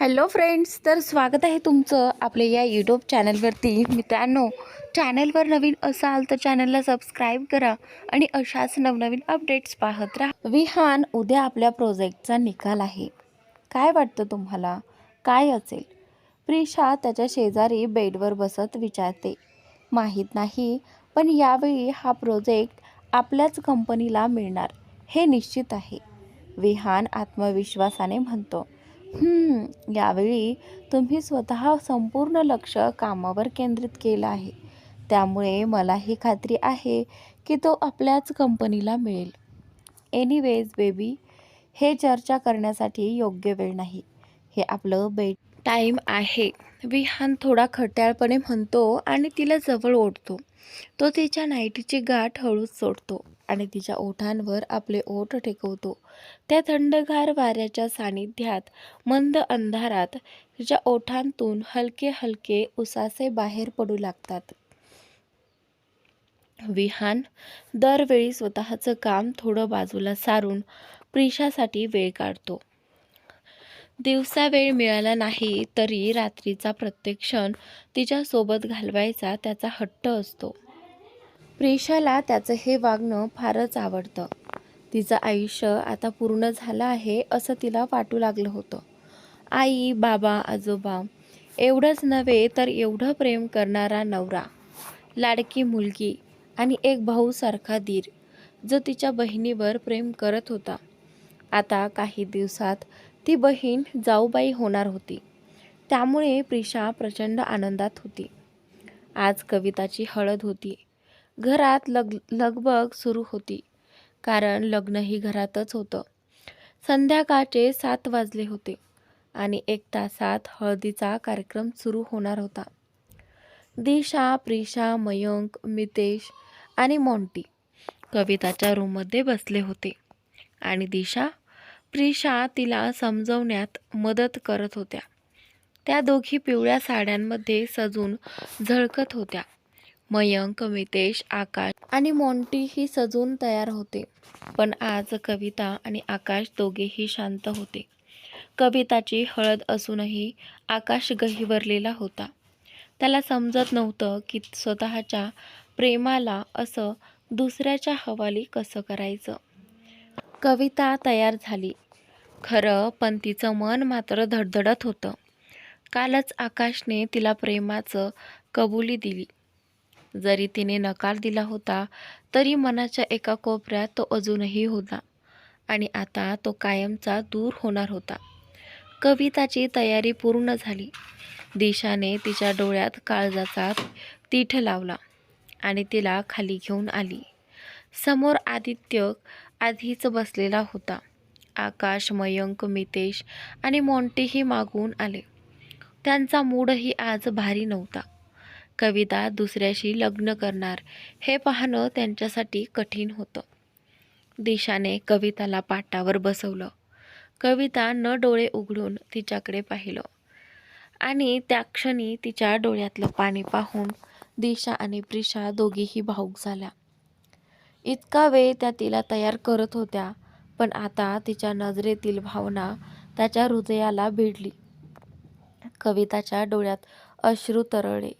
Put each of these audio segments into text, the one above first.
Hello friends, तर स्वागत आहे तुमचं आपल्या या यूट्यूब चॅनलवरती. मित्रांनो, चॅनलवर नवीन असाल तर चॅनलला सबस्क्राईब करा आणि अशाच नवनवीन अपडेट्स पाहत राहा. विहान, उद्या आपल्या प्रोजेक्टचा निकाल आहे. काय वाटतं तुम्हाला, काय असेल? प्रिशा त्याच्या शेजारी बेडवर बसत विचारते. माहीत नाही, पण यावेळी हा प्रोजेक्ट आपल्याच कंपनीला मिळणार हे निश्चित आहे, विहान आत्मविश्वासाने म्हणतो. यावेळी तुम्ही स्वतः संपूर्ण लक्ष कामावर केंद्रित केलं आहे, त्यामुळे मला ही खात्री आहे की तो आपल्याच कंपनीला मिळेल. एनिवेज बेबी, हे चर्चा करण्यासाठी योग्य वेळ नाही. हे आपलं बेड टाईम आहे, विहान थोडा खट्याळपणे म्हणतो आणि तिला जवळ ओढतो. तो तिच्या नाईटीची गाठ हळूच सोडतो आणि तिच्या ओठांवर आपले ओठ टेकवतो. त्या थंडगार वाऱ्याच्या सानिध्यात, मंद अंधारात तिच्या ओठांतून हलके हलके उसासे बाहेर पडू लागतात. विहान दरवेळी स्वतःचं काम थोडं बाजूला सारून प्रिशासाठी वेळ काढतो. दिवसा वेळ मिळाला नाही तरी रात्रीचा प्रत्येक क्षण तिच्यासोबत घालवायचा त्याचा हट्ट असतो. प्रिशाला त्याचं हे वागणं फारच आवडतं. तिचं आयुष्य आता पूर्ण झालं आहे असं तिला वाटू लागलं होतं. आई, बाबा, आजोबा एवढंच नव्हे तर एवढं प्रेम करणारा नवरा, लाडकी मुलगी आणि एक भाऊसारखा दीर, जो तिच्या बहिणीवर प्रेम करत होता. आता काही दिवसात ती बहीण जाऊबाई होणार होती, त्यामुळे प्रिशा प्रचंड आनंदात होती. आज कविताची हळद होती. घरात लगबग सुरू होती, कारण लग्नही घरातच होतं. संध्याकाळचे 7 वाजले होते आणि 1 तासात हळदीचा कार्यक्रम सुरू होणार होता. दिशा, प्रिशा, मयंक, मितेश आणि मॉन्टी कविताच्या रूममध्ये बसले होते आणि दिशा, प्रिशा तिला समजवण्यात मदत करत होत्या. त्या दोघी पिवळ्या साड्यांमध्ये सजून झळकत होत्या. मयंक, मितेश, आकाश आणि मॉन्टीही सजून तयार होते. पण आज कविता आणि आकाश दोघेही शांत होते. कविताची हळद असूनही आकाश गहिवरलेला होता. त्याला समजत नव्हतं की स्वतःच्या प्रेमाला असं दुसऱ्याच्या हवाली कसं करायचं. कविता तयार झाली खरं, पण तिचं मन मात्र धडधडत होतं. कालच आकाशने तिला प्रेमाचं कबुली दिली. जरी तिने नकार दिला होता तरी मनाच्या एका कोपऱ्यात तो अजूनही होता आणि आता तो कायमचा दूर होणार होता. कविताची तयारी पूर्ण झाली. दिशाने तिच्या डोळ्यात काळजाचा तीठ लावला आणि तिला खाली घेऊन आली. समोर आदित्य आधीच बसलेला होता. आकाश, मयंक, मितेश आणि मॉन्टीही मागून आले. त्यांचा मूडही आज भारी नव्हता. कविता दुसऱ्याशी लग्न करणार हे पाहणं त्यांच्यासाठी कठीण होतं. दिशाने कविताला पाटावर बसवलं. कविता न डोळे उघडून तिच्याकडे पाहिलं आणि त्या क्षणी तिच्या डोळ्यातलं पाणी पाहून दिशा आणि प्रिशा दोघीही भावुक झाल्या. इतका वेळ त्या तिला तयार करत होत्या, पण आता तिच्या नजरेतील भावना त्याच्या हृदयाला भिडली. कविताच्या डोळ्यात अश्रू तरळले.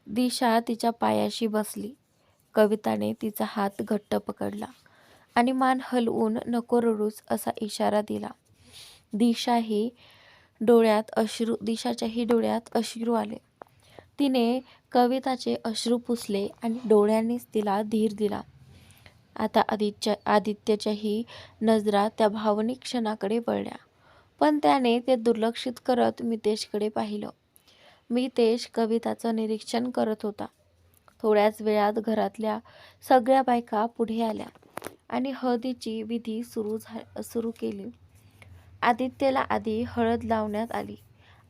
दिशा तिच्या पायाशी बसली. कविताने तिचा हात घट्ट पकडला आणि मान हलवून नको रडूच असा इशारा दिला. दिशाच्याही डोळ्यात अश्रू आले. तिने कविताचे अश्रू पुसले आणि डोळ्यांनीच तिला धीर दिला. आता आदित्यच्याही नजरा त्या भावनिक क्षणाकडे वळल्या, पण त्याने ते दुर्लक्षित करत मितेशकडे पाहिलं. मितेश कविताचं निरीक्षण करत होता. थोड्याच वेळात घरातल्या सगळ्या बायका पुढे आल्या आणि हळदीची विधी सुरू केली. आदित्यला आधी हळद लावण्यात आली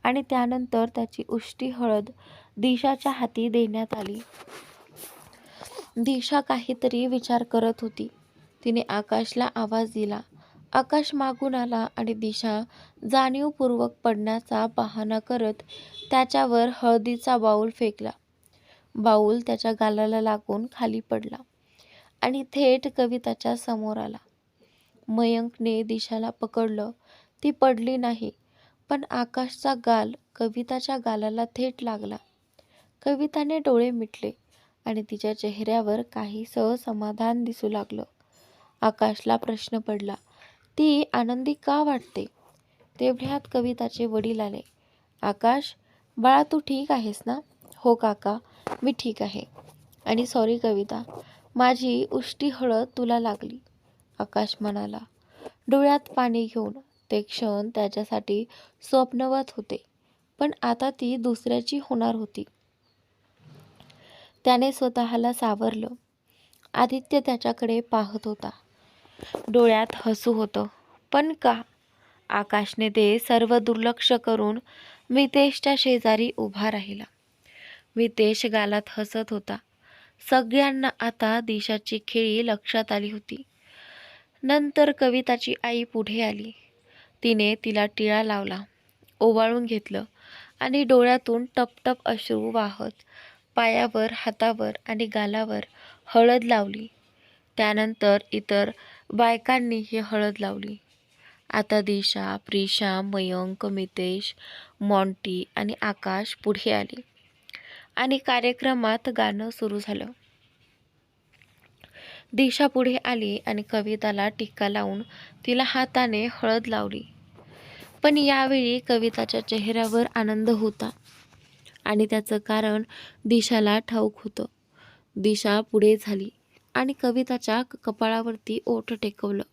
आणि त्यानंतर त्याची उष्टी हळद दिशाच्या हाती देण्यात आली. दिशा काहीतरी विचार करत होती. तिने आकाशला आवाज दिला. आकाश मागून आला आणि दिशा जाणीवपूर्वक पडण्याचा बहाणा करत त्याच्यावर हळदीचा बाऊल फेकला. बाऊल त्याच्या गालाला लागून खाली पडला आणि थेट कविताच्या समोर आला. मयंकने दिशाला पकडलं. ती पडली नाही, पण आकाशचा गाल कविताच्या गालाला थेट लागला. कविताने डोळे मिटले आणि तिच्या चेहऱ्यावर काहीसं समाधान दिसू लागलं. आकाशला प्रश्न पडला, ती आनंदी का वाटते? तेवढ्यात कविताचे वडील आले. आकाश, बाळा तू ठीक आहेस ना? हो काका, मी ठीक आहे. आणि सॉरी कविता, माझी उष्टी हळद तुला लागली, आकाश म्हणाला, डोळ्यात पाणी घेऊन. ते क्षण त्याच्यासाठी स्वप्नवत होते, पण आता ती दुसऱ्याची होणार होती. त्याने स्वतःला सावरलं. आदित्य त्याच्याकडे पाहत होता. डोळ्यात हसू होतं. पण का? आकाशने ते सर्व दुर्लक्ष करून मितेशच्या शेजारी उभा राहिला. मितेश गालात हसत होता. सगळ्यांना आता दिशाची खेळी लक्षात आली होती. नंतर कविताची आई पुढे आली. तिने तिला टिळा लावला, ओवाळून घेतलं आणि डोळ्यातून टपटप अश्रू वाहत पायावर, हातावर आणि गालावर हळद लावली. त्यानंतर इतर बायकांनीही हळद लावली. आता दिशा, प्रिशा, मयंक, मितेश, मॉन्टी आणि आकाश पुढे आले आणि कार्यक्रमात गाणं सुरू झालं. दिशा पुढे आली आणि कविताला टिक्का लावून तिला हाताने हळद लावली. पण यावेळी कविताच्या चेहऱ्यावर आनंद होता आणि त्याचं कारण दिशाला ठाऊक होतं. दिशा पुढे झाली आणि कविताच्या कपाळावरती ओठ टेकवलं.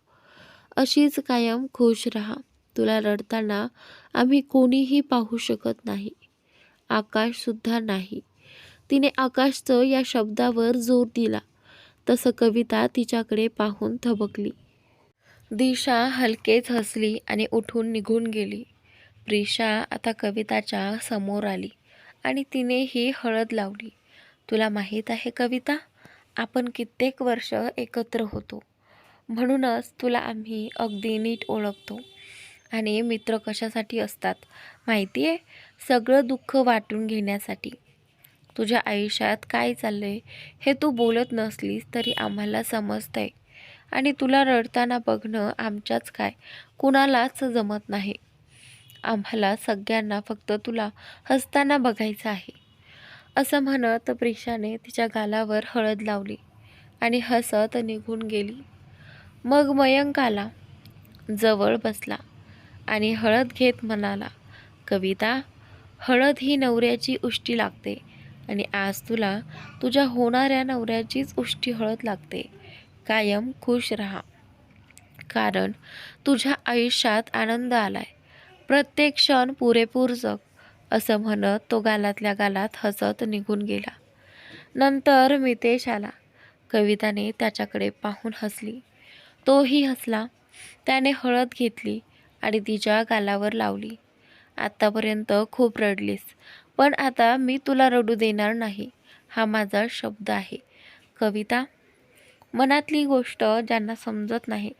अशीच कायम खुश राहा. तुला रडताना आम्ही कोणीही पाहू शकत नाही, आकाशसुद्धा नाही. तिने आकाशचं या शब्दावर जोर दिला. तसं कविता तिच्याकडे पाहून थबकली. दिशा हलकेच हसली आणि उठून निघून गेली. प्रिशा आता कविताच्या समोर आली आणि तिनेही हळद लावली. तुला माहीत आहे कविता, आपण कित्येक वर्ष एकत्र होतो, म्हणूनच तुला आम्ही अगदी नीट ओळखतो. आणि मित्र कशासाठी असतात माहिती आहे? सगळं दुःख वाटून घेण्यासाठी. तुझ्या आयुष्यात काय चाललंय हे तू बोलत नसलीस तरी आम्हाला समजतंय. आणि तुला रडताना बघणं आमच्याच काय कुणालाच जमत नाही. आम्हाला सगळ्यांना फक्त तुला हसताना बघायचं आहे. असं म्हणत प्रिशाने तिच्या गालावर हळद लावली आणि हसत निघून गेली. मग मयंक आला, जवळ बसला आणि हळद घेत म्हणाला, कविता, हळद ही नवऱ्याची उष्टी लागते आणि आज तुला तुझ्या होणाऱ्या नवऱ्याचीच उष्टी हळद लागते. कायम खुश राहा, कारण तुझ्या आयुष्यात आनंद आलाय. प्रत्येक क्षण पुरेपूर जग. असं म्हणत तो गालातल्या गालात हसत निघून गेला. नंतर मितेश आला. कविताने त्याच्याकडे पाहून हसली. तोही हसला. त्याने हळद घेतली आणि तिच्या गालावर लावली. आत्तापर्यंत खूप रडलीस, पण आता मी तुला रडू देणार नाही, हा माझा शब्द आहे. कविता, मनातली गोष्ट ज्यांना समजत नाही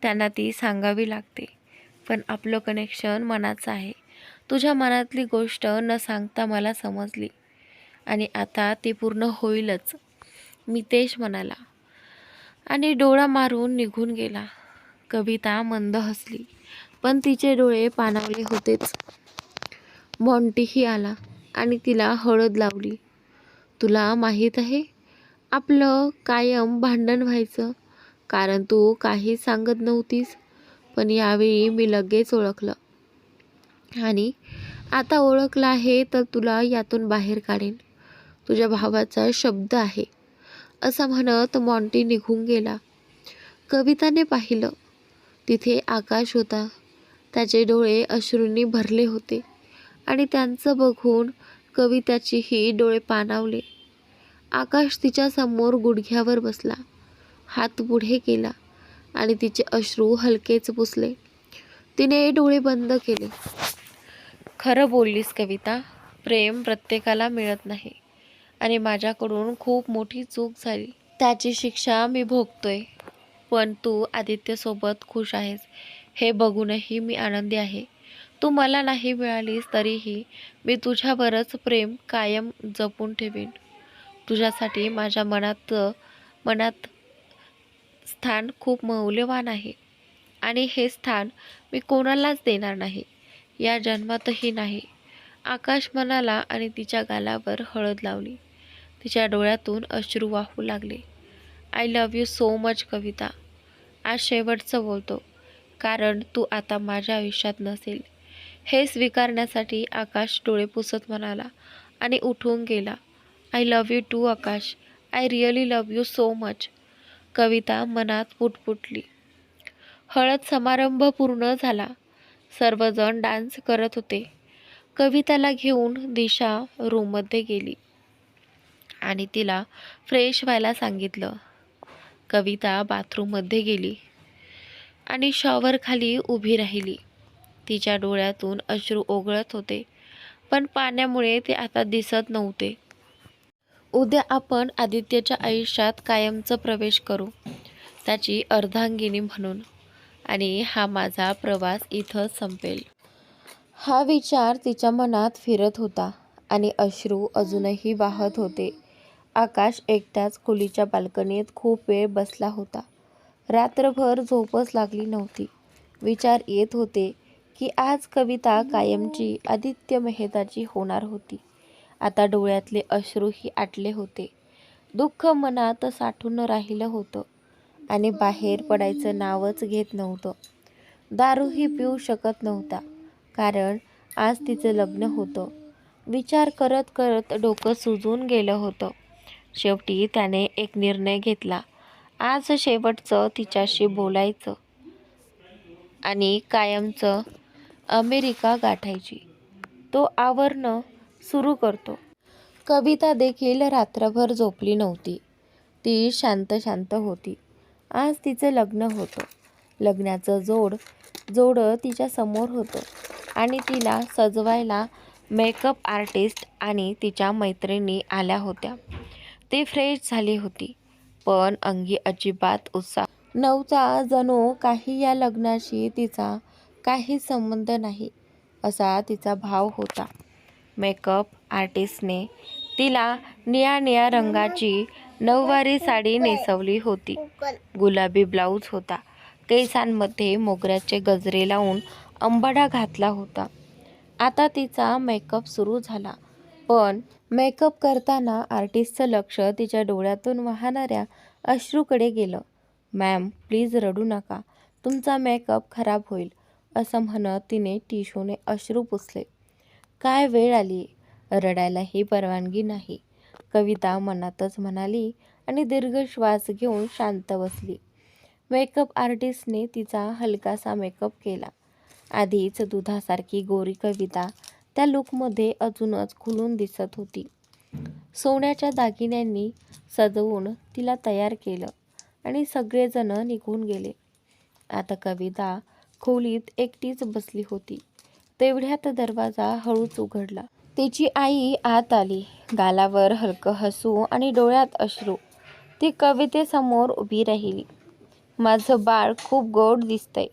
त्यांना ती सांगावी लागते, पण आपलं कनेक्शन मनाचं आहे. तुझ्या मनातली गोष्ट न सांगता मला समजली आणि आता ती पूर्ण होईलच, मितेश म्हणाला आणि डोळा मारून निघून गेला. कविता मंद हसली, पण तिचे डोळे पाणावले होतेच. मॉन्टीही आला आणि तिला हळद लावली. तुला माहीत आहे, आपलं कायम भांडण व्हायचं, कारण तू काही सांगत नव्हतीस. पण यावेळी मी लगेच ओळखलं आणि आता ओळखलं आहे तर तुला यातून बाहेर काढेन. तुझ्या भावाचा शब्द आहे. असं म्हणत मॉन्टी निघून गेला. कविताने पाहिलं, तिथे आकाश होता. त्याचे डोळे अश्रूंनी भरले होते आणि त्यांचं बघून कविताचेही डोळे पाणावले. आकाश तिच्या समोर गुडघ्यावर बसला, हात पुढे केला आणि तिचे अश्रू हलकेच पुसले. तिने डोळे बंद केले. खरं बोललीस कविता, प्रेम प्रत्येकाला मिळत नाही आणि माझ्याकडून खूप मोठी चूक झाली. त्याची शिक्षा मी भोगतोय. पण तू आदित्यसोबत खुश आहेस हे बघूनही मी आनंदी आहे. तू मला नाही मिळालीस तरीही मी तुझ्यावरच प्रेम कायम जपून ठेवीन. तुझ्यासाठी माझ्या मनात स्थान खूप मौल्यवान आहे आणि हे स्थान मी कोणालाच देणार नाही. या जन्मातही नाही, आकाश म्हणाला आणि तिच्या गालावर हळद लावली. तिच्या डोळ्यातून अश्रू वाहू लागले. I love you so much Kavita. आज शेवटचं बोलतो, कारण तू आता माझ्या आयुष्यात नसेल. हे स्वीकारण्यासाठी आकाश डोळे पुसत म्हणाला आणि उठून गेला. I love you too Akash. I really love you so much. Kavita मनात पुटपुटली. हळद समारंभ पूर्ण झाला. सर्वजण डान्स करत होते. कविताला घेऊन दिशा रूममध्ये गेली आणि तिला फ्रेश व्हायला सांगितलं. कविता बाथरूममध्ये गेली आणि शॉवरखाली उभी राहिली. तिच्या डोळ्यातून अश्रू ओघळत होते, पण पाण्यामुळे ते आता दिसत नव्हते. उद्या आपण आदित्यच्या आयुष्यात कायमचा प्रवेश करू, त्याची अर्धांगिनी म्हणून, आणि हा माझा प्रवास इथंच संपेल. हा विचार तिच्या मनात फिरत होता आणि अश्रू अजूनही वाहत होते. आकाश एकटाच खोलीच्या बाल्कनीत खूप वेळ बसला होता. रात्रभर झोपच लागली नव्हती. विचार येत होते की आज कविता कायमची आदित्य मेहताची होणार होती. आता डोळ्यातले अश्रूही आटले होते. दुःख मनात साठून राहिलं होतं आणि बाहेर पडायचं नावच घेत नव्हतं. दारूही पिऊ शकत नव्हता, कारण आज तिचं लग्न होतं. विचार करत करत डोकं सुजून गेलं होतं. शेवटी त्याने एक निर्णय घेतला. आज शेवटचं तिच्याशी बोलायचं आणि कायमचं अमेरिका गाठायची. तो आवरणं सुरू करतो. कविता देखील रात्रभर झोपली नव्हती. ती शांत शांत होती. आज तिचं लग्न होतं. लग्नाचं जोड तिच्या समोर होतं आणि तिला सजवायला मेकअप आर्टिस्ट आणि तिच्या मैत्रिणी आल्या होत्या. ती फ्रेश झाली होती, पण अंगी अजिबात उत्साह नव्हता. जणू काही या लग्नाशी तिचा काही संबंध नाही असा तिचा भाव होता. मेकअप आर्टिस्टने तिला निळ्या निळ्या रंगाची नऊवारी साडी नेसवली होती. गुलाबी ब्लाऊज होता. केसांमध्ये मोगऱ्याचे गजरे लावून अंबाडा घातला होता. आता तिचा मेकअप सुरू झाला, पण मेकअप करताना आर्टिस्टचं लक्ष तिच्या डोळ्यातून वाहणाऱ्या अश्रूकडे गेलं. मॅम, प्लीज रडू नका, तुमचा मेकअप खराब होईल, असं म्हणत तिने टिशूने अश्रू पुसले. काय वेळ आली, रडायलाही परवानगी नाही, कविता मनातच म्हणाली आणि दीर्घ श्वास घेऊन शांत बसली. मेकअप आर्टिस्टने तिचा हलकासा मेकअप केला. आधीच दुधासारखी गोरी कविता त्या लुकमध्ये अजूनच खुलून दिसत होती. सोन्याच्या दागिन्यांनी सजवून तिला तयार केलं आणि सगळेजण निघून गेले. आता कविता खोलीत एकटीच बसली होती. तेवढ्यात दरवाजा हळूच उघडला. तिची आई आत आली. गालावर हलकं हसू आणि डोळ्यात अश्रू. ती कवितेसमोर उभी राहिली. माझं बाळ खूप गोड दिसतंय,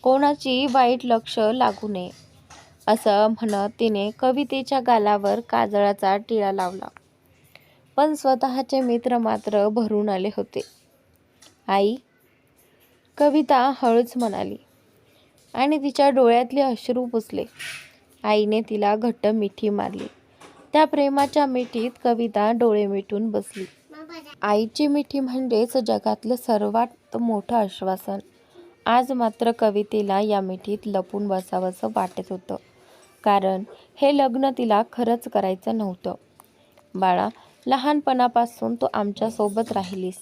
कोणाची वाईट लक्ष लागू नये, असं म्हणत तिने कवितेच्या गालावर काजळाचा टिळा लावला. पण स्वतःचे मित्र मात्र भरून आले होते. आई, कविता हळूच म्हणाली आणि तिच्या डोळ्यातले अश्रू पुसले. आईने तिला घट्ट मिठी मारली. त्या प्रेमाच्या मिठीत कविता डोळे मिटून बसली. आईची मिठी म्हणजेच जगातलं सर्वात मोठं आश्वासन. आज मात्र कवितेला या मिठीत लपून बसावंसं वाटत होतं, कारण हे लग्न तिला खरंच करायचं नव्हतं. बाळा, लहानपणापासून तू आमच्यासोबत राहिलीस.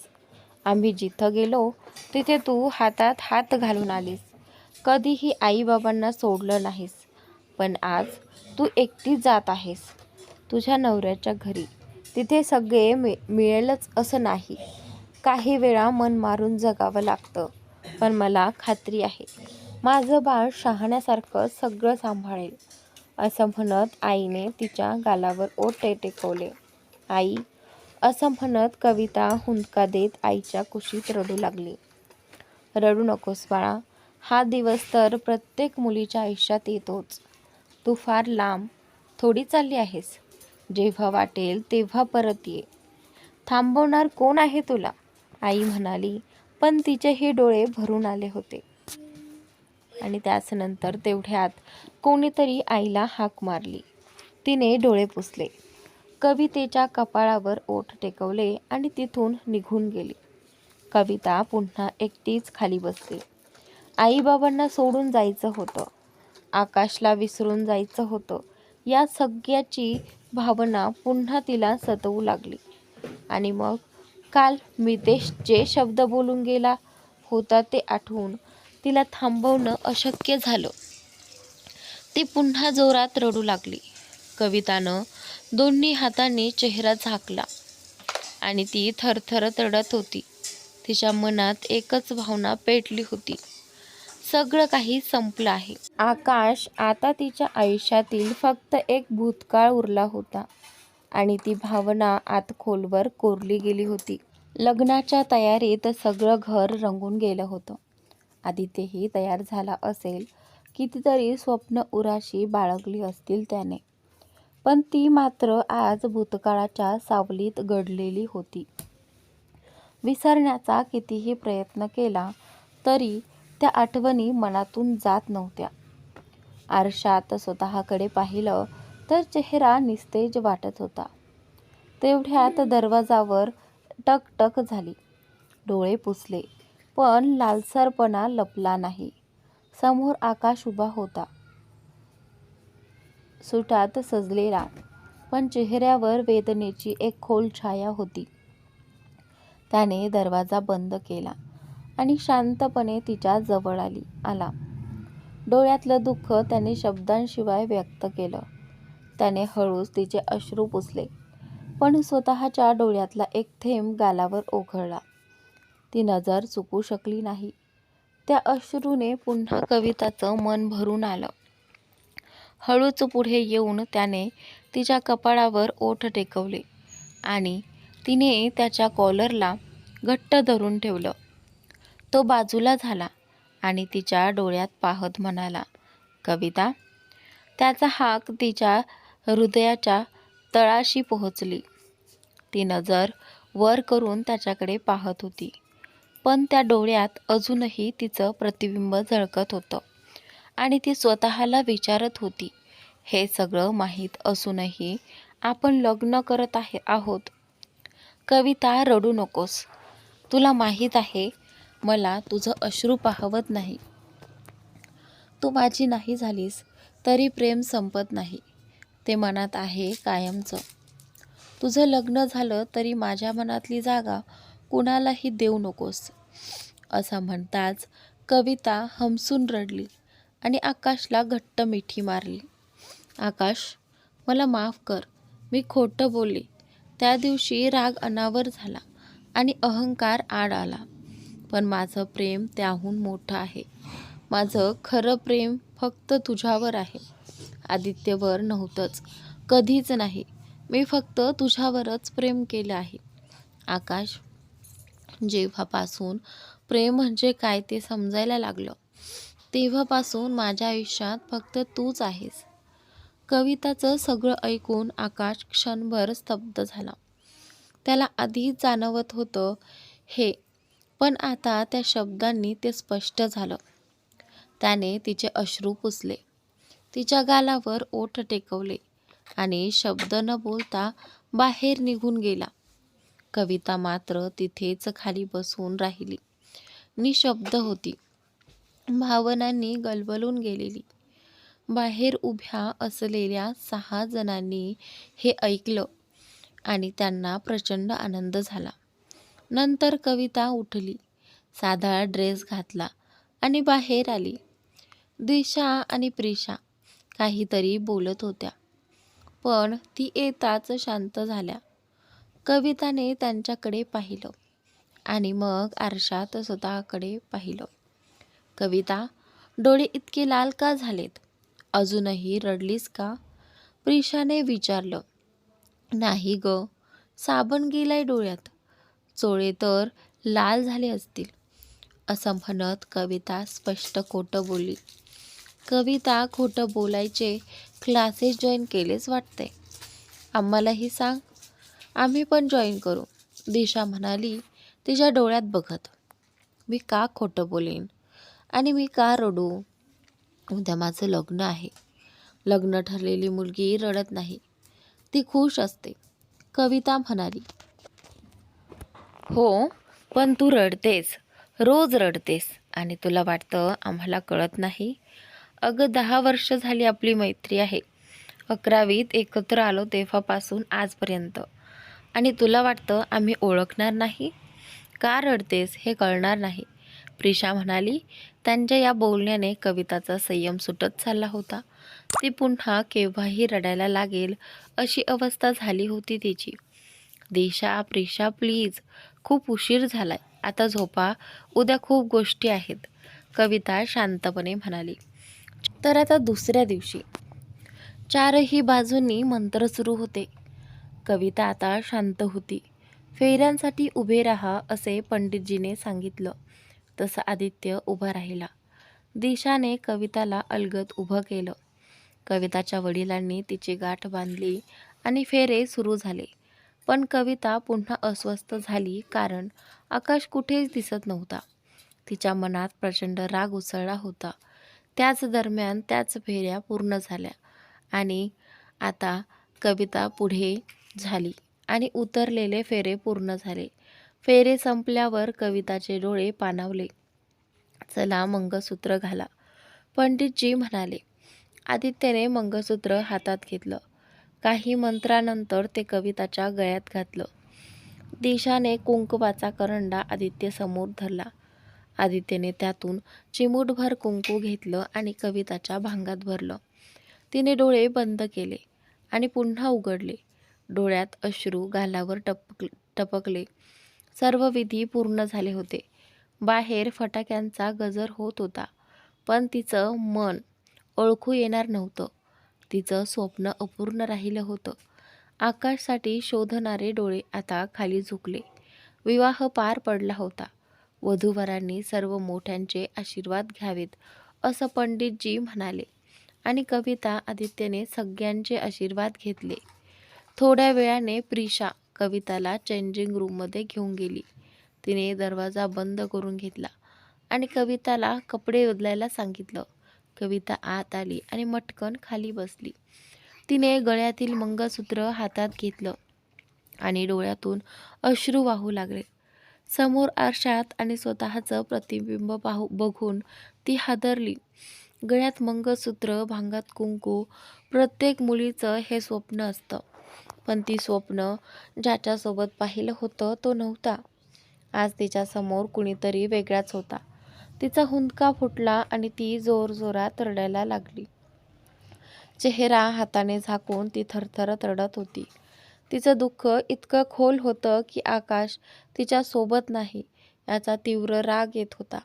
आम्ही जिथं गेलो तिथे तू हातात हात घालून आलीस. कधीही आईबाबांना सोडलं नाहीस. पण आज तू एकटी जात आहेस तुझ्या नवऱ्याच्या घरी. तिथे सगळे मिळेलच असं नाही. काही वेळा मन मारून जगावं लागतं. पण मला खात्री आहे, माझं बाळ शहाण्यासारखं सगळं सांभाळेल, असं म्हणत आईने तिच्या गालावर ओठ टेकवले. आई, असं म्हणत कविता हुंदका देत आईच्या कुशीत रडू लागली. रडू नकोस बाळा, हा दिवस तर प्रत्येक मुलीच्या आयुष्यात येतोच. तू फार लांब थोडी चालली आहेस. जेव्हा वाटेल तेव्हा परत ये. थांबवणार कोण आहे तुला, आई म्हणाली, पण तिचेही डोळे भरून आले होते. आणि त्याच नंतर तेवढ्यात कोणीतरी आईला हाक मारली. तिने डोळे पुसले, कवितेच्या कपाळावर ओठ टेकवले आणि तिथून निघून गेली. कविता पुन्हा एकटीच खाली बसली. आईबाबांना सोडून जायचं होतं, आकाशला विसरून जायचं होतं. या सगळ्याची भावना पुन्हा तिला सतवू लागली. आणि मग काल मितेश जे शब्द बोलून गेला होता ते आठवून तिला थांबवणं अशक्य झालं. ती पुन्हा जोरात रडू लागली. कवितानं दोन्ही हातांनी चेहरा झाकला आणि ती थरथरत रडत होती. तिच्या मनात एकच भावना पेटली होती, सगळं काही संपलं आहे. आकाश आता तिच्या आयुष्यातील फक्त एक भूतकाळ उरला होता आणि ती भावना आत खोलवर कोरली गेली होती. लग्नाच्या तयारीत सगळं घर रंगून गेलं होतं. आदित्यही तयार झाला असेल, कितीतरी स्वप्न उराशी बाळगली असतील त्याने, पण ती मात्र आज भूतकाळाच्या सावलीत गडलेली होती. विसरण्याचा कितीही प्रयत्न केला तरी त्या आठवणी मनातून जात नव्हत्या. आरशात स्वतःकडे पाहिलं तर चेहरा निस्तेज वाटत होता. तेवढ्यात दरवाजावर टकटक झाली. डोळे पुसले, पण लालसरपणा लपला नाही. समोर आकाश उभा होता, सुटात सजलेला, पण चेहऱ्यावर वेदनेची एक खोल छाया होती. त्याने दरवाजा बंद केला आणि शांतपणे तिच्या जवळ आला. डोळ्यातलं दुःख त्याने शब्दांशिवाय व्यक्त केलं. त्याने हळूच तिचे अश्रू पुसले, पण स्वतःच्या डोळ्यातला एक थेंब गालावर ओघळला. ती नजर चुकू शकली नाही. त्या अश्रूने पुन्हा कविताचं मन भरून आलं. हळूच पुढे येऊन त्याने तिच्या कपाळावर ओठ टेकवले आणि तिने त्याच्या कॉलरला घट्ट धरून ठेवलं. तो बाजूला झाला आणि तिच्या डोळ्यात पाहत म्हणाला, कविता. त्याचा हाक तिच्या हृदयाच्या तळाशी पोहोचली. ती नजर वर करून त्याच्याकडे पाहत होती, पण त्या डोळ्यात अजूनही तिचं प्रतिबिंब झळकत होतं आणि ती स्वतःला विचारत होती, हे सगळं माहीत असूनही आपण लग्न करत आहोत. कविता, रडू नकोस. तुला माहीत आहे, मला तुझं अश्रू पाहवत नाही. तू माझी नाही झालीस तरी प्रेम संपत नाही, ते मनात आहे कायमचं. तुझं लग्न झालं तरी माझ्या मनातली जागा कुणालाही देऊ नकोस. असं म्हणताच कविता हमसून रडली आणि आकाशला घट्ट मिठी मारली. आकाश, मला माफ कर. मी खोटं बोलले. त्या दिवशी राग अनावर झाला आणि अहंकार आड आला, पण माझं प्रेम त्याहून मोठं आहे. माझं खरं प्रेम फक्त तुझ्यावर आहे, आदित्यवर नव्हतंच, कधीच नाही. मी फक्त तुझ्यावरच प्रेम केलं आहे. आकाश, जेव्हापासून प्रेम म्हणजे काय ते समजायला लागलं, तेव्हापासून माझ्या आयुष्यात फक्त तूच आहेस. कविताचं सगळं ऐकून आकाश क्षणभर स्तब्ध झाला. त्याला आधी जाणवत होतं हे, पण आता त्या शब्दांनी ते स्पष्ट झालं. त्याने तिचे अश्रू पुसले, तिच्या गालावर ओठ टेकवले आणि शब्द न बोलता बाहेर निघून गेला. कविता मात्र तिथेच खाली बसून राहिली, निशब्द होती, भावनांनी गलबलून गेलेली. बाहेर उभ्या असलेल्या 6 जणांनी हे ऐकलं आणि त्यांना प्रचंड आनंद झाला. नंतर कविता उठली, साधा ड्रेस घातला आणि बाहेर आली. दिशा आणि प्रिशा काहीतरी बोलत होत्या, पण ती येताच शांत झाल्या. कविताने त्यांच्याकडे पाहिलं आणि मग आरशात स्वतःकडे पाहिलं. कविता, डोळे इतके लाल का झालेत? अजूनही रडलीस का? प्रिशाने विचारलं. नाही ग, साबण गेलाय डोळ्यात. चोळे तर लाल झाले असतील, असं म्हणत कविता स्पष्ट खोटं बोलली. कविता, खोटं बोलायचे क्लासेस जॉईन केलेच वाटते. आम्हालाही सांग, आम्ही पण जॉईन करू, दिशा म्हणाली तिच्या डोळ्यात बघत. मी का खोटं बोलेन आणि मी का रडू? उद्या माझं लग्न आहे. लग्न ठरलेली मुलगी रडत नाही, ती खुश असते. कविता म्हणाली. हो, पण तू रडतेस, रोज रडतेस आणि तुला वाटतं आम्हाला कळत नाही. अगं 10 वर्ष झाली आपली मैत्री आहे. 11वीत एकत्र आलो तेव्हापासून आजपर्यंत. आणि तुला वाटतं आम्ही ओळखणार नाही? का रडतेस हे कळणार नाही, प्रिशा म्हणाली. त्यांच्या या बोलण्याने कविताचा संयम सुटत चालला होता. ती पुन्हा केव्हाही रडायला लागेल अशी अवस्था झाली होती तिची. दिशा, प्रिशा प्लीज, खूप उशीर झालाय, आता झोपा, उद्या खूप गोष्टी आहेत, कविता शांतपणे म्हणाली. तर आता दुसऱ्या दिवशी चारही बाजूंनी मंत्र सुरू होते. कविता आता शांत होती. फेऱ्यांसाठी उभे राहा असे पंडितजीने सांगितलं. तसं आदित्य उभा राहिला. दिशाने कविताला अलगद उभं केलं. कविताच्या वडिलांनी तिची गाठ बांधली आणि फेरे सुरू झाले. पण कविता पुन्हा अस्वस्थ झाली, कारण आकाश कुठेच दिसत नव्हता. तिच्या मनात प्रचंड राग उसळला होता. त्याच दरम्यान त्याच फेऱ्या पूर्ण झाल्या आणि आता कविता पुढे झाली आणि उतरलेले फेरे पूर्ण झाले. फेरे संपल्यावर कविताचे डोळे पाणावले. चला मंगळसूत्र घाला, पंडितजी म्हणाले. आदित्यने मंगळसूत्र हातात घेतलं. काही मंत्रानंतर ते कविताच्या गळ्यात घातलं. दिशाने कुंकवाचा करंडा आदित्य समोर धरला. आदित्यने त्यातून चिमूटभर कुंकू घेतलं आणि कविताच्या भांगात भरलं. तिने डोळे बंद केले आणि पुन्हा उघडले. डोळ्यात अश्रू गालावर टपकले. सर्व विधी पूर्ण झाले होते. बाहेर फटाक्यांचा गजर होत होता, पण तिचं मन ओळखू येणार नव्हतं. तिचं स्वप्न अपूर्ण राहिलं होतं. आकाशसाठी शोधणारे डोळे आता खाली झुकले. विवाह पार पडला होता. वधूवरांनी सर्व मोठ्यांचे आशीर्वाद घ्यावेत असं पंडितजी म्हणाले आणि कविता आदित्यने सगळ्यांचे आशीर्वाद घेतले. थोड्या वेळाने प्रिशा कविताला चेंजिंग रूममध्ये घेऊन गेली. तिने दरवाजा बंद करून घेतला आणि कविताला कपडे बदलायला सांगितलं. कविता आत आली आणि मटकन खाली बसली. तिने गळ्यातील मंगळसूत्र हातात घेतलं आणि डोळ्यातून अश्रू वाहू लागले. समोर आरशात आणि स्वतःचं प्रतिबिंब बघून ती हादरली. गळ्यात मंगळसूत्र, भांगात कुंकू, प्रत्येक मुलीचं हे स्वप्न असतं. पण ती स्वप्न ज्याच्यासोबत पाहिलं होतं तो नव्हता. आज तिच्यासमोर कुणीतरी वेगळाच होता. तिचा हुंदका फुटला आणि ती जोरजोरात रडायला लागली. चेहरा हाताने झाकून ती थरथरत रडत होती. तिचं दुःख इतकं खोल होतं की आकाश तिच्या सोबत नाही याचा तीव्र राग येत होता.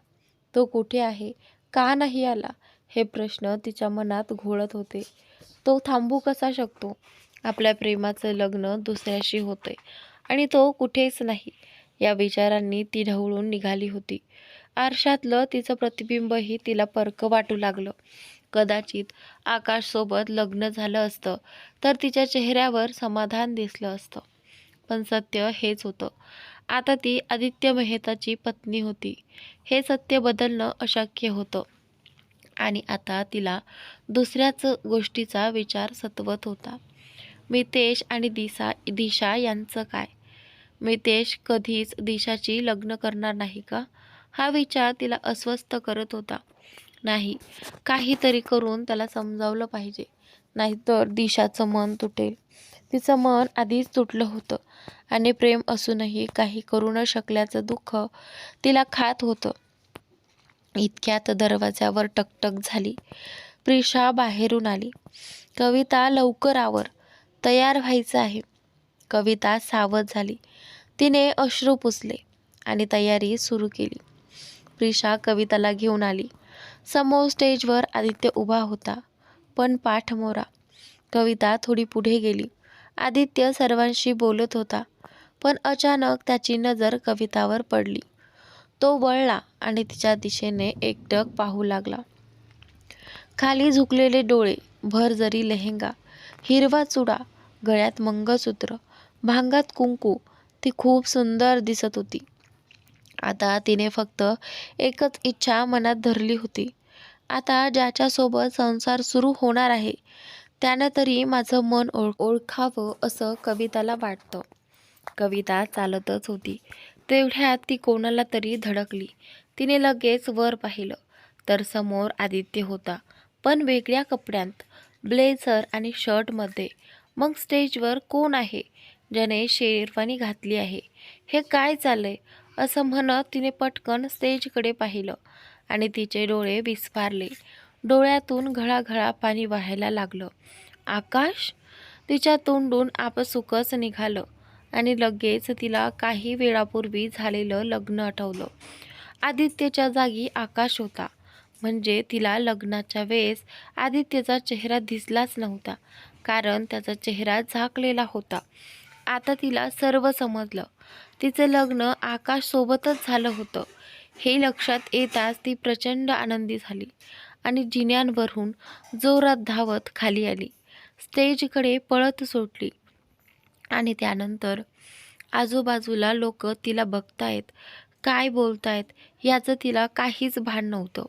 तो कुठे आहे, का नाही आला, हे प्रश्न तिच्या मनात घोळत होते. तो थांबू कसा शकतो? आपल्या प्रेमाचं लग्न दुसऱ्याशी होतंय आणि तो कुठेच नाही. या विचारांनी ती ढवळून निघाली होती. आरशातलं तिचं प्रतिबिंबही तिला परकं वाटू लागलं. कदाचित आकाशसोबत लग्न झालं असतं तर तिच्या चेहऱ्यावर समाधान दिसलं असतं. पण सत्य हेच होतं. आता ती आदित्य मेहताची पत्नी होती. हे सत्य बदलणं अशक्य होतं आणि आता तिला दुसऱ्याच गोष्टीचा विचार सतवत होता. मितेश आणि दिशा यांचं काय? मितेश कधीच दिशाची लग्न करणार नाही का? हा विचार तिला अस्वस्थ करत होता. नाही, काहीतरी करून त्याला समजावलं पाहिजे, नाहीतर दिशाचं मन तुटेल. तिचं मन आधीच तुटलं होतं आणि प्रेम असूनही काही करू न शकल्याचं दुःख तिला खात होतं. इतक्यात दरवाज्यावर टकटक झाली. प्रिशा बाहेरून आली. कविता, लवकर आवर, तयार व्हायचं आहे. कविता सावध झाली. तिने अश्रू पुसले आणि तयारी सुरू केली. प्रिशा कविताला घेऊन आली. समोर स्टेजवर आदित्य उभा होता, पण पाठमोरा. कविता थोडी पुढे गेली. आदित्य सर्वांशी बोलत होता, पण अचानक त्याची नजर कवितावर पडली. तो वळला आणि तिच्या दिशेने एकटक पाहू लागला. खाली झुकलेले डोळे, भरजरी लेहेंगा, हिरवा चुडा, गळ्यात मंगळसूत्र, भांगात कुंकू. ती खूप सुंदर दिसत होती. आता तिने फक्त एकच इच्छा मनात धरली होती, आता ज्याच्यासोबत संसार सुरू होणार आहे त्यानं तरी माझं मन ओळखावं असं कविताला वाटतं. कविता चालतच होती. तेवढ्यात ती कोणाला तरी धडकली. तिने लगेच वर पाहिलं तर समोर आदित्य होता, पण वेगळ्या कपड्यांत, ब्लेझर आणि शर्टमध्ये. मग स्टेजवर कोण आहे ज्याने शेरवानी घातली आहे? हे काय चाललंय? असं म्हणत तिने पटकन स्टेजकडे पाहिलं आणि तिचे डोळे विस्फारले. डोळ्यातून घळाघळा पाणी वाहायला लागलं. आकाश? तिच्या तोंडून आपसुकच निघालं आणि लगेच तिला काही वेळापूर्वी झालेलं लग्न आठवलं. आदित्यच्या जागी आकाश होता. म्हणजे तिला लग्नाच्या वेळेस आदित्यचा चेहरा दिसलाच नव्हता, कारण त्याचा चेहरा झाकलेला होता. आता तिला सर्व समजलं. तिचं लग्न आकाशसोबतच झालं होतं. हे लक्षात येताच ती प्रचंड आनंदी झाली आणि जिन्यांवरून जोरात धावत खाली आली. स्टेजकडे पळत सुटली आणि त्यानंतर आजूबाजूला लोक तिला बघतायत, काय बोलतायत याचं तिला काहीच भान नव्हतं.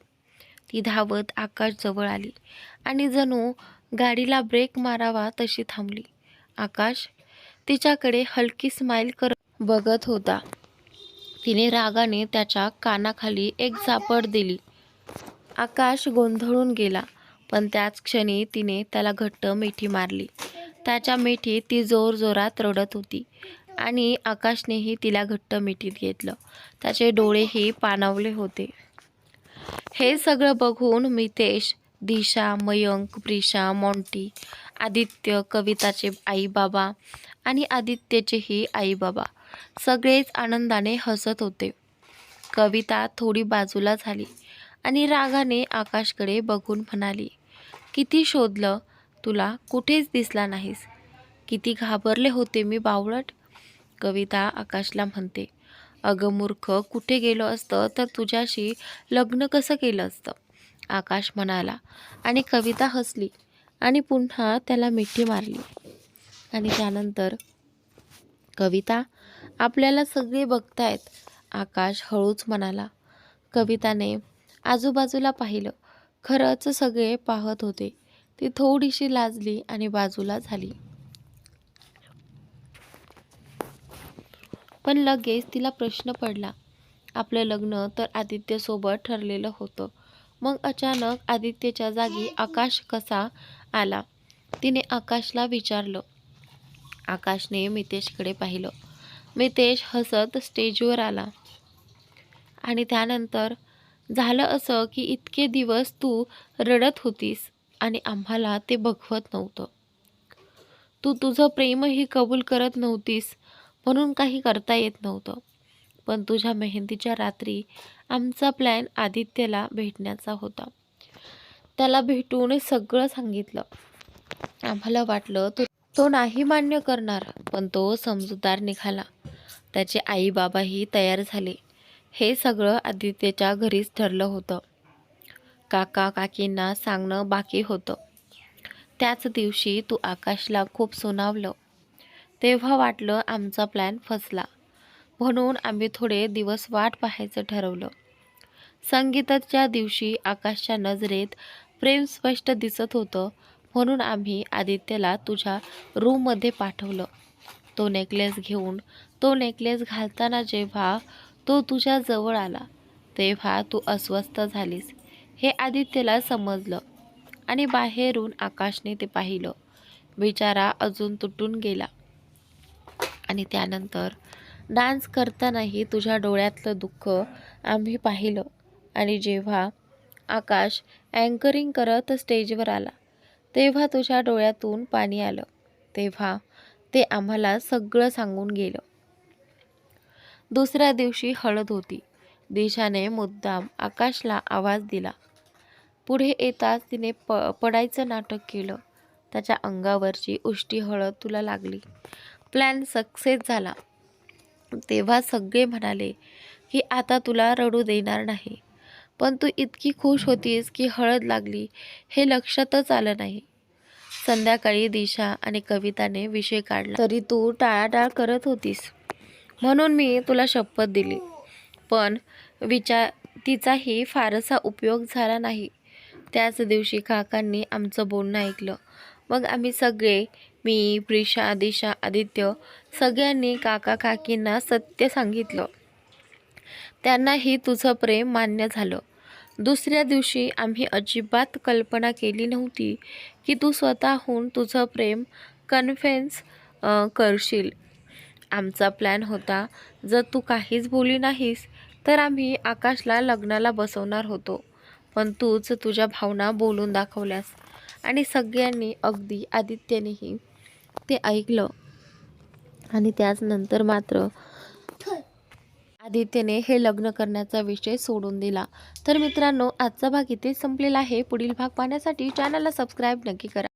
ती धावत आकाशजवळ आली आणि जणू गाडीला ब्रेक मारावा तशी थांबली. आकाश तिच्याकडे हलकी स्माईल करत बघत होता. तिने रागाने त्याच्या कानाखाली एक झापड दिली. आकाश गोंधळून गेला, पण त्याच क्षणी तिने त्याला घट्ट मिठी मारली. त्याच्या मिठीत ती जोरजोरात रडत होती आणि आकाशनेही तिला घट्ट मिठीत घेतलं. त्याचे डोळेही पाणावले होते. हे सगळं बघून मितेश, दिशा, मयंक, प्रिशा, मॉन्टी, आदित्य, कविताचे आई बाबा आणि आदित्यचेही आई बाबा सगळेच आनंदाने हसत होते. कविता थोडी बाजूला झाली आणि रागाने आकाशकडे बघून म्हणाली, किती शोधलं तुला, कुठेच दिसला नाहीस. किती घाबरले होते मी बावळट. कविता आकाशला म्हणते, अगं मूर्ख, कुठे गेलो असतं तर तुझ्याशी लग्न कसं केलं असतं? आकाश म्हणाला आणि कविता हसली आणि पुन्हा त्याला मिठी मारली. आणि त्यानंतर, कविता, आपल्याला सगळे बघतायत, आकाश हळूच म्हणाला. कविताने आजूबाजूला पाहिलं. खरंच सगळे पाहत होते. ती थोडीशी लाजली आणि बाजूला झाली. पण लगेच तिला प्रश्न पडला. आपलं लग्न तर आदित्यसोबत ठरलेलं होतं, मग अचानक आदित्यच्या जागी आकाश कसा आला? तिने आकाशला विचारलं. आकाशने मितेशकडे पाहिलं. मितेश हसत स्टेजवर आला आणि त्यानंतर, झालं असं की इतके दिवस तू रडत होतीस आणि आम्हाला ते बघवत नव्हतं. तू तुझं प्रेमही कबूल करत नव्हतीस, म्हणून काही करता येत नव्हतं. पण तुझ्या मेहंदीच्या रात्री आमचा प्लॅन आदित्यला भेटण्याचा होता. त्याला भेटून सगळं सांगितलं. आम्हाला वाटलं तो नाही मान्य करणार, पण तो समजूतदार निघाला. त्याचे आई बाबाही तयार झाले. हे सगळं आदित्यच्या घरीच ठरलं होतं. काका काकींना सांगणं बाकी होतं. त्याच दिवशी तू आकाशला खूप सुनावलं. तेव्हा वाटलं आमचा प्लॅन फसला, म्हणून आम्ही थोडे दिवस वाट पाहायचं ठरवलं. संगीताच्या दिवशी आकाशच्या नजरेत प्रेम स्पष्ट दिसत होतं, म्हणून आम्ही आदित्यला तुझ्या रूममध्ये पाठवलं. तो नेकलेस घालताना जेव्हा तो तुझ्या जवळ आला तेव्हा तू अस्वस्थ झालीस हे आदित्यला समजलं आणि बाहेरून आकाशने ते पाहिलं. बिचारा अजून तुटून गेला. आणि त्यानंतर डान्स करतानाही तुझ्या डोळ्यातलं दुःख आम्ही पाहिलं. आणि जेव्हा आकाश अँकरिंग करत स्टेजवर आला तेव्हा तुझ्या डोळ्यातून पाणी आलं. तेव्हा ते आम्हाला सगळं सांगून गेलं. दुसऱ्या दिवशी हळद होती. दिशाने मुद्दाम आकाशला आवाज दिला. पुढे येताच तिने पडायचं नाटक केलं. त्याच्या अंगावरची उष्टी हळद तुला लागली. प्लॅन सक्सेस झाला. तेव्हा सगळे म्हणाले की आता तुला रडू देणार नाही, पण तू इतकी खुश होतीस की हळद लागली हे लक्षातच आलं नाही. संध्याकाळी दिशा आणि कविताने विषय काढला तरी तू टाळाटाळ करत होतीस, म्हणून मी तुला शपथ दिली. पण तिचाही फारसा उपयोग झाला नाही. त्याच दिवशी काकांनी आमचं बोलणं ऐकलं. मग आम्ही सगळे, मी, प्रिशा, दिशा, आदित्य सगळ्यांनी काका काकींना सत्य सांगितलं. त्यांनाही तुझं प्रेम मान्य झालं. दुसऱ्या दिवशी आम्ही अजिबात कल्पना केली नव्हती की तू स्वतःहून तुझं प्रेम कन्फेस करशील. आमचा प्लॅन होता, जर तू काहीच बोलली नाहीस तर आम्ही आकाशला लग्नाला बसवणार होतो. पण तूच तुझ्या भावना बोलून दाखवल्यास आणि सगळ्यांनी, अगदी आदित्यनेही ते ऐकलं. आणि त्याचनंतर मात्र आदित्यने हे लग्न करण्याचा विषय सोडून दिला. तर मित्रांनो, आजचा भाग इथेच संपलेला आहे. पुढील भाग पाहण्यासाठी चॅनलला सबस्क्राईब नक्की करा.